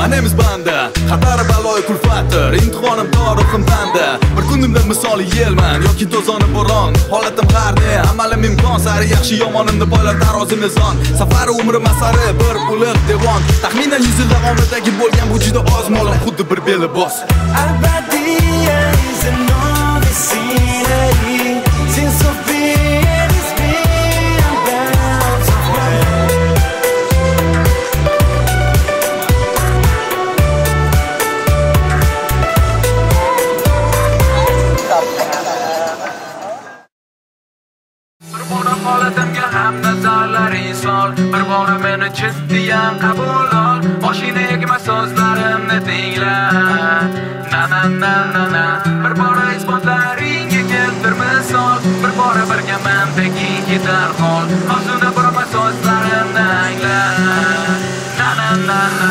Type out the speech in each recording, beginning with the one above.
My name is Banda. Xatar baloy kulfatdir, imtihonim dorixim tanda. Bir kunimda misoli yelman yoki to'zoni bo'ron. Holatim g'arni, amalim imkon sari yaxshi yomonimni boylar tarozi mezon. Safar umri masari bir ulug' devon. Taxminan 100 yil davomidagi bo'lgan bu juda oz molim, xuddi bir beli boss. Abadiya is a novice scenery. Since Sophia is been down to Bir bora holatimga ham nazarlaring sol. Bir bora meni jiddiyan qabul ol. Mashina egma so'zlarimni tingla. Na na na na na. Bir bora isbotlaringga keltir misol. Bir bora birga mendagi ketar hol. O'zini birma so'zlarimni angla. Na na na na na.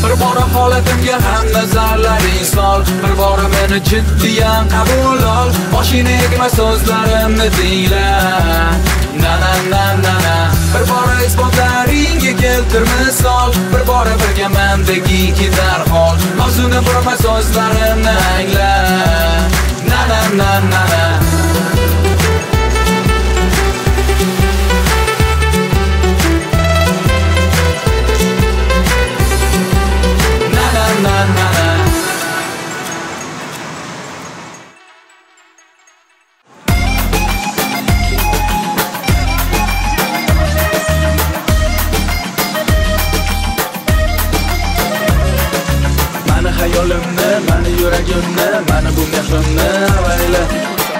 Bir bora holatimga ham nazarlaring sol. Bir bora meni jiddiyan qabul ol. Mashina egma so'zlarimni tingla. Na na na na na. Bir bora isbotlaringga keltir misol. Bir bora birga mendagi ketar hol. O'zini birma so'zlarimni angla. Na na na na na. Hayolimni, mani yuragimni, mani bu mehrimni avayla.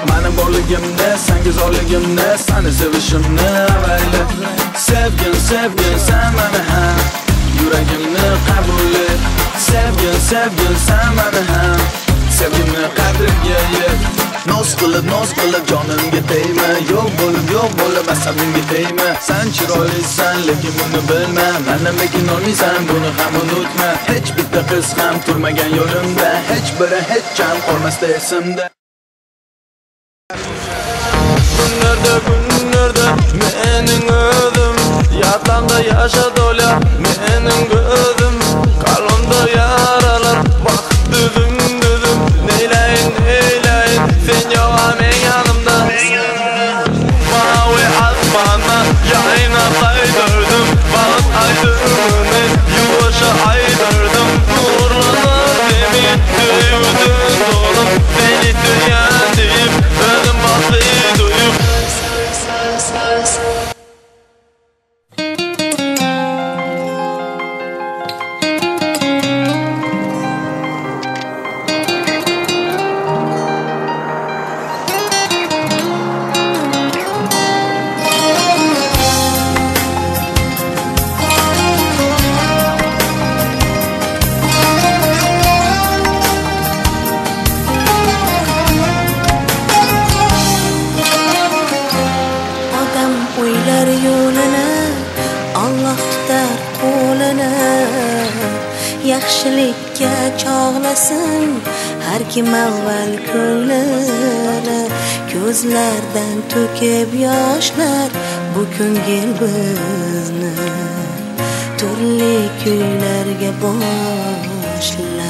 Mani borligimni, sangizorligimni, seni sevishimni avayla. Sevgin, sevgin, sen mani ham, yuragimni qabul et. Sevgin, sevgin, sen mani ham, sevgimni qadriga yet. Noz qilib jonimga tegma. Yo'q bo'lib asabimga tegma. Sen chiroylisan lekin buni bilma. Nimaga olmaysan buni ham unutma. Hech bitta qiz ham turmagan yo'limda. Hech biri hech ham qolmasda esimda. Günlerde mening o'zim yodlamda yashadi ola. Mening o'zim qalbimda yaralar. Vaqt düzüm neylayin sen yo'qameng yanimda. Mavi asmanna yayna qaydirdim. Vaqt aydınını yuvasha aydirdim. Nurlanar demin duyudun dolum. Seni duyan deyip özüm baxtli duyup. Yaxshilikka chog'lasin har kim avval ko'nglini. Ko'zlardan to'kib yoshlar bu ko'ngil bizni turli kuylarga boshlar.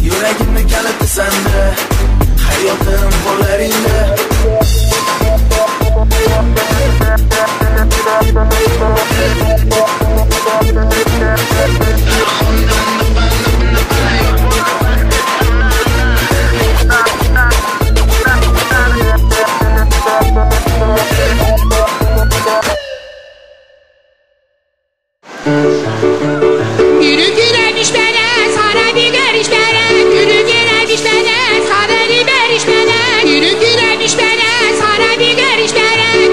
Yuragimni kaliti sanda, hayotim qo'llaringda. Yürü güremiş bana, sana bir görüş bana.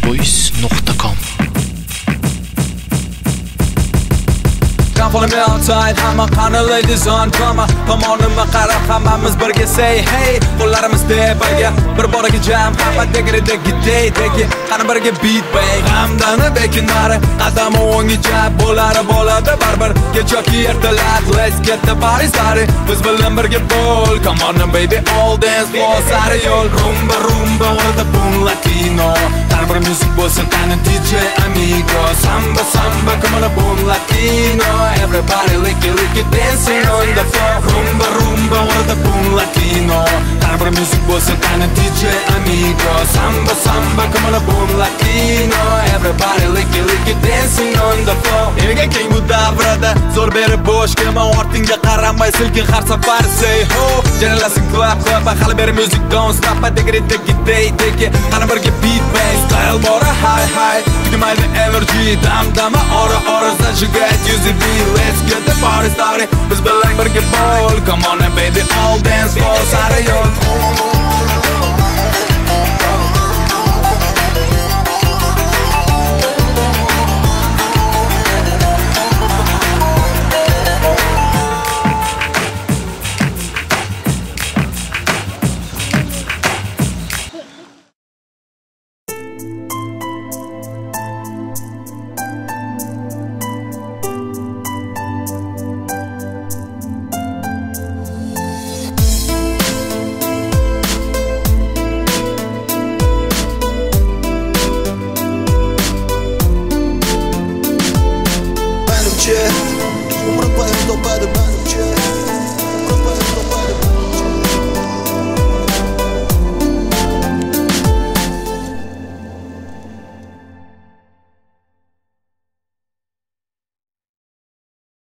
djboys.com. Come follow me outside, hamma qani ladies on drama. Tomonimga qarab hammamiz birga say hey. Qo'llarimizda birga bir boriga jam, hamma degridagi degi. Qani birga beat bang, hamdani bekinlari. Qadam o'ngga bo'ladi baribir. Kechoki ertalab, let's get the party started. Biz bilan birga bo'l, come on baby, all dance floor sari yo'l. Rumba with the boom latino. Qani bir music bo'lsin, qani DJ amigo. Samba, come on boom latino. Everybody lick it, dancing on the floor. Rumba with the boom latino. Qani bir music bo'lsin, qani DJ amigo. Samba, come on boom latino. Everybody lick it, dancing on the floor. Erga keng bu davrada zo'r berib bo'sh kelma, ortingga qaramay silkin har safar say ho. Janalasin clap, hali ber music don't stop. Degridagi degi. Qani birga beat bang, style bora high. Tugmaydi energy, dama ora zajigat yuzi beat. Let's get the party started. Biz bilan birga bo'l, come on baby, all dance floor sari yo'l.